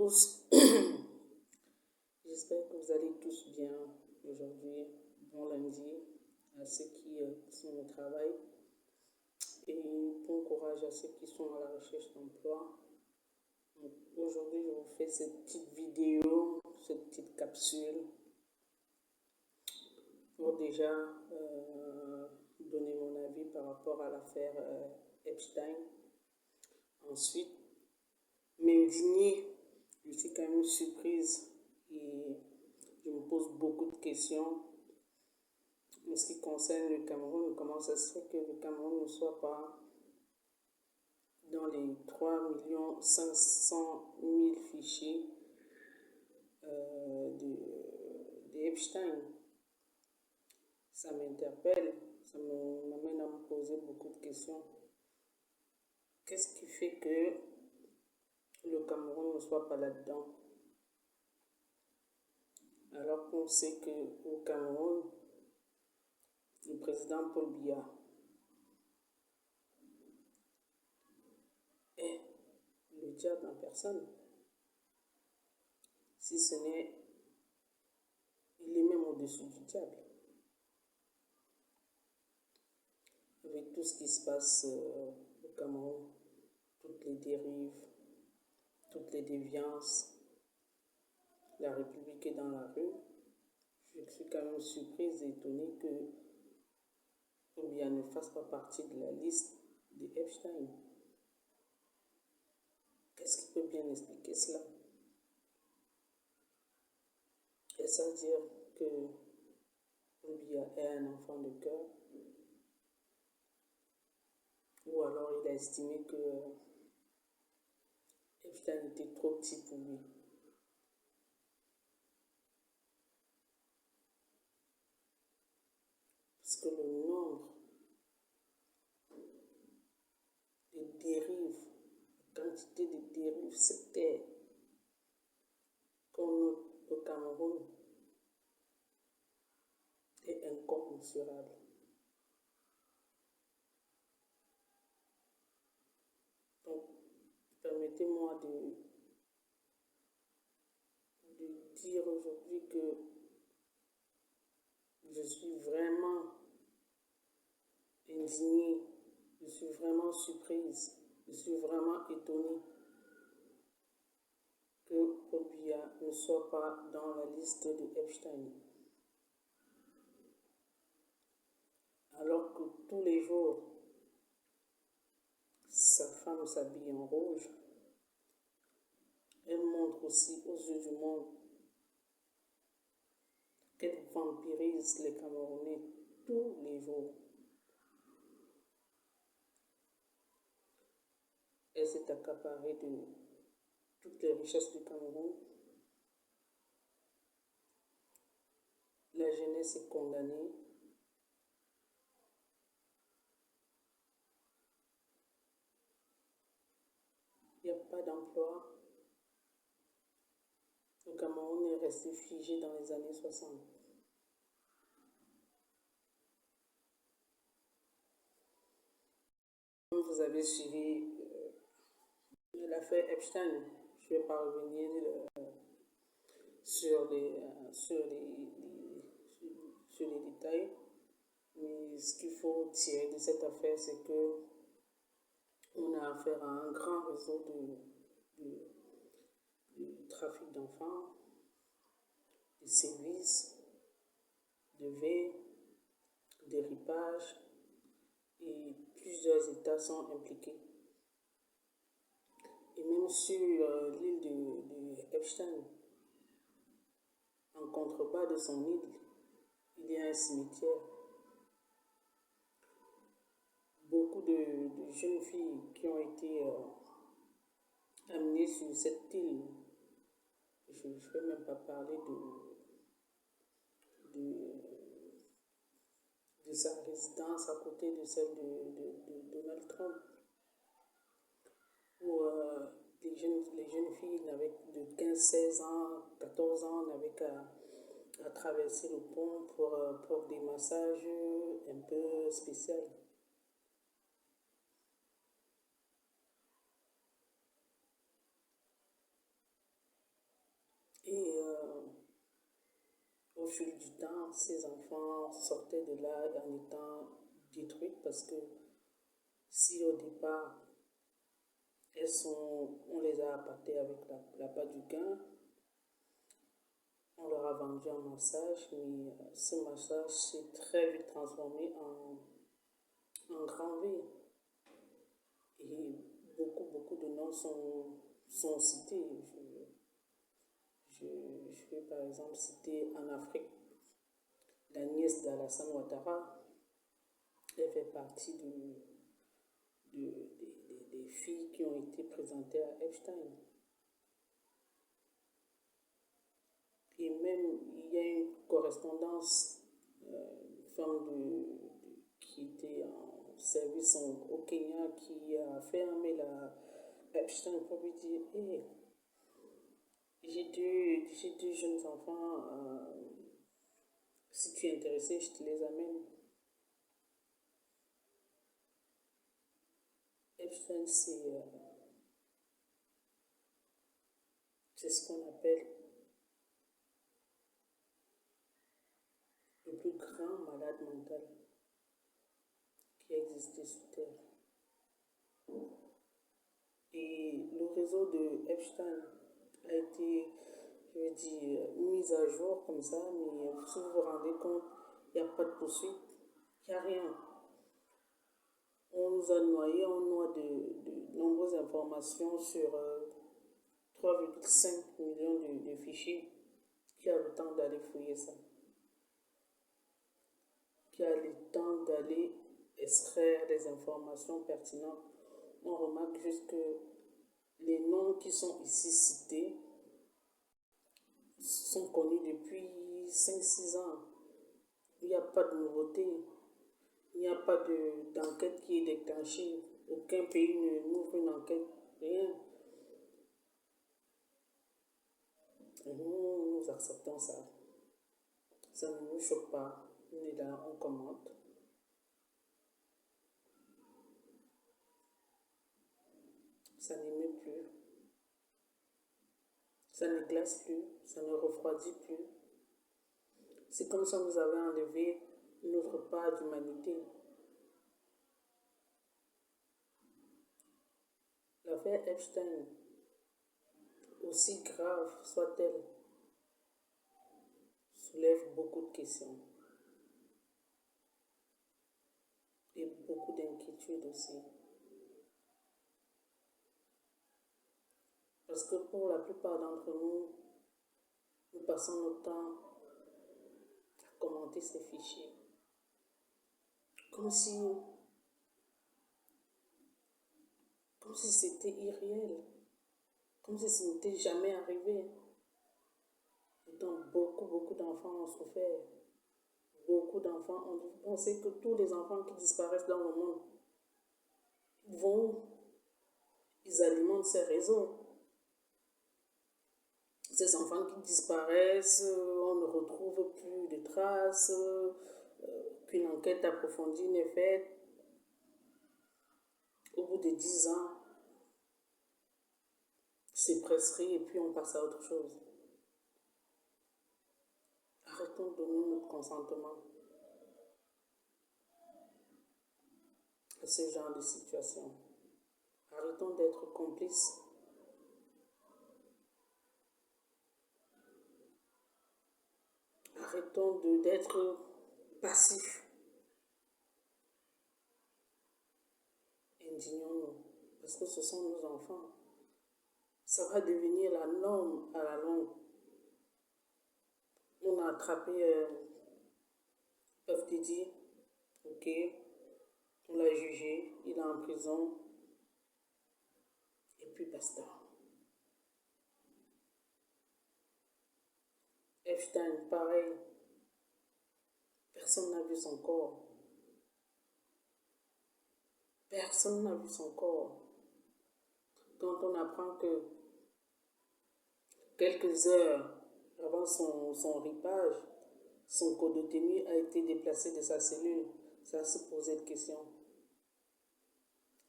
tous. J'espère que vous allez tous bien aujourd'hui. Bon lundi à ceux qui sont au travail et bon courage à ceux qui sont à la recherche d'emploi. Aujourd'hui, je vous fais cette petite vidéo, cette petite capsule pour déjà donner mon avis par rapport à l'affaire Epstein. Ensuite, m'indigner. Je suis quand même surprise et je me pose beaucoup de questions en ce qui concerne le Cameroun. Comment ça se fait que le Cameroun ne soit pas dans les 3 500 000 fichiers de Epstein? Ça m'interpelle, ça m'amène à me poser beaucoup de questions. Qu'est-ce qui fait que le Cameroun ne soit pas là-dedans? Alors qu'on sait qu'au Cameroun, le président Paul Biya est le diable en personne. Si ce n'est, il est même au-dessus du diable. Avec tout ce qui se passe au Cameroun, toutes les dérives, toutes les déviances, la République est dans la rue. Je suis quand même surprise et étonnée que Paul Biya ne fasse pas partie de la liste de Epstein. Qu'est-ce qui peut bien expliquer cela? Est-ce à dire que Paul Biya est un enfant de cœur? Ou alors il a estimé que Epstein était trop petit pour lui? Parce que le nombre de dérives, la quantité de dérives sectaires qu'on note au Cameroun est incommensurable. Donc, permettez-moi de dire aujourd'hui que je suis vraiment indignée, je suis vraiment surprise, je suis vraiment étonnée que Paul Biya ne soit pas dans la liste de Epstein. Alors que tous les jours, sa femme s'habille en rouge, elle montre aussi aux yeux du monde qu'elle vampirise les Camerounais tous les jours. Elle s'est accaparée de toutes les richesses du Cameroun. La jeunesse est condamnée. Il n'y a pas d'emploi. Le Cameroun est resté figé dans les années 60. Vous avez suivi l'affaire Epstein. Je ne vais pas revenir sur les détails. Mais ce qu'il faut tirer de cette affaire, c'est que on a affaire à un grand réseau de trafic d'enfants, de sévices, de veille, de ripage, et plusieurs États sont impliqués. Et même sur l'île de Epstein, en contrebas de son île, il y a un cimetière. Beaucoup de jeunes filles qui ont été amenées sur cette île, je ne vais même pas parler de sa résidence à côté de celle de Donald Trump, où les jeunes filles de 15, 16 ans, 14 ans n'avaient qu'à traverser le pont pour des massages un peu spéciaux. Et au fil du temps, ces enfants sortaient de là en étant détruits parce que si au départ, on les a appâtées avec la pâte du gain, on leur a vendu un massage, mais ce massage s'est très vite transformé en grand V. Et beaucoup de noms sont cités. Je vais par exemple citer en Afrique la nièce d'Alassane Ouattara. Elle fait partie des filles qui ont été présentées à Epstein. Et même, il y a une correspondance, une femme qui était en service au Kenya qui a fait un mail à Epstein pour lui dire hey, j'ai deux jeunes enfants, si tu es intéressé, je te les amène. Epstein, c'est ce qu'on appelle le plus grand malade mental qui a existé sur Terre. Et le réseau de Epstein a été, je veux dire, mis à jour comme ça, mais si vous vous rendez compte, il n'y a pas de poursuite, il n'y a rien. On nous a noyé, on noie de nombreuses informations sur 3,5 millions de fichiers. Qui a le temps d'aller fouiller ça? Qui a le temps d'aller extraire des informations pertinentes? On remarque juste que les noms qui sont ici cités sont connus depuis 5-6 ans. Il n'y a pas de nouveauté. Il n'y a pas d'enquête qui est déclenchée. Aucun pays n'ouvre une enquête. Rien. Et nous acceptons ça. Ça ne nous choque pas. On est là, on commente. Ça n'émeut plus. Ça ne glace plus. Ça ne refroidit plus. C'est comme si on nous avait enlevé notre part d'humanité. L'affaire Epstein, aussi grave soit-elle, soulève beaucoup de questions et beaucoup d'inquiétudes aussi. Parce que pour la plupart d'entre nous, nous passons notre temps à commenter ces fichiers. Comme si c'était irréel. Comme si ce n'était jamais arrivé. Pourtant, beaucoup d'enfants ont souffert. Beaucoup d'enfants ont... On sait que tous les enfants qui disparaissent dans le monde, ils alimentent ces réseaux. Ces enfants qui disparaissent, on ne retrouve plus de traces, qu'une enquête approfondie n'est faite. Au bout de 10 ans, c'est prescrit et puis on passe à autre chose. Arrêtons de donner notre consentement à ce genre de situation. Arrêtons d'être complices. Arrêtons d'être passifs. Indignons-nous, parce que ce sont nos enfants. Ça va devenir la norme à la longue. On a attrapé Puff Diddy, ok, on l'a jugé, il est en prison, et puis basta. Epstein, pareil, personne n'a vu son corps. Personne n'a vu son corps. Quand on apprend que quelques heures avant son ripage, son codétenu a été déplacé de sa cellule, c'est à se poser de questions.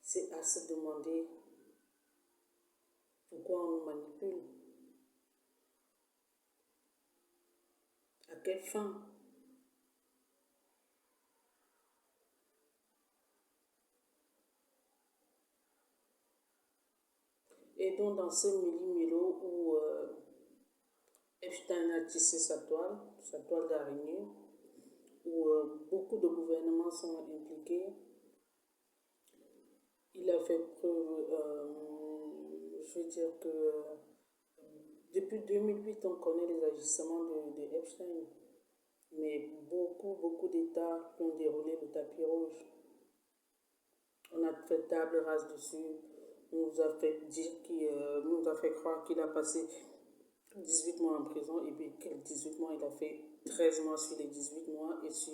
C'est à se demander pourquoi on nous manipule. quelle fin? Et donc, dans ce méli-mélo où Epstein a tissé sa toile d'araignée, où beaucoup de gouvernements sont impliqués, il a fait preuve, je veux dire que depuis 2008, on connaît les agissements de Epstein, mais beaucoup d'États ont déroulé le tapis rouge. On a fait table rase dessus, on nous a fait dire on nous a fait croire qu'il a passé 18 mois en prison, et puis quel 18 mois, il a fait 13 mois sur les 18 mois, et sur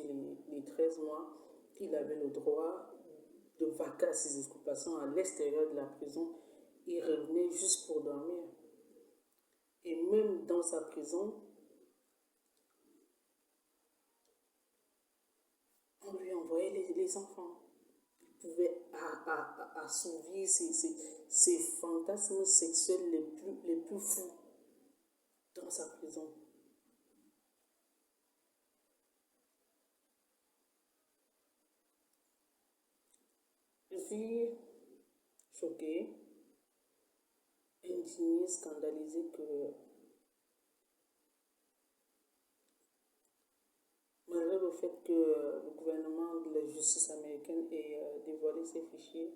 les 13 mois, il avait le droit de vaquer à ses occupations à l'extérieur de la prison. Il revenait juste pour dormir. Et même dans sa prison, on lui envoyait les enfants. Il pouvait assouvir ses fantasmes sexuels les plus fous dans sa prison. Je suis choquée, indignée, scandalisée que malgré le fait que le gouvernement de la justice américaine ait dévoilé ces fichiers,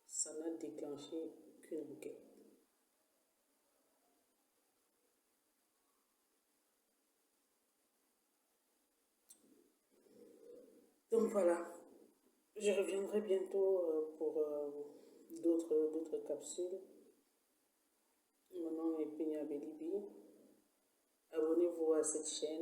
ça n'a déclenché qu'une enquête. Donc voilà, je reviendrai bientôt pour d'autres capsules. Mon nom est Penia Belibi. Abonnez-vous à cette chaîne.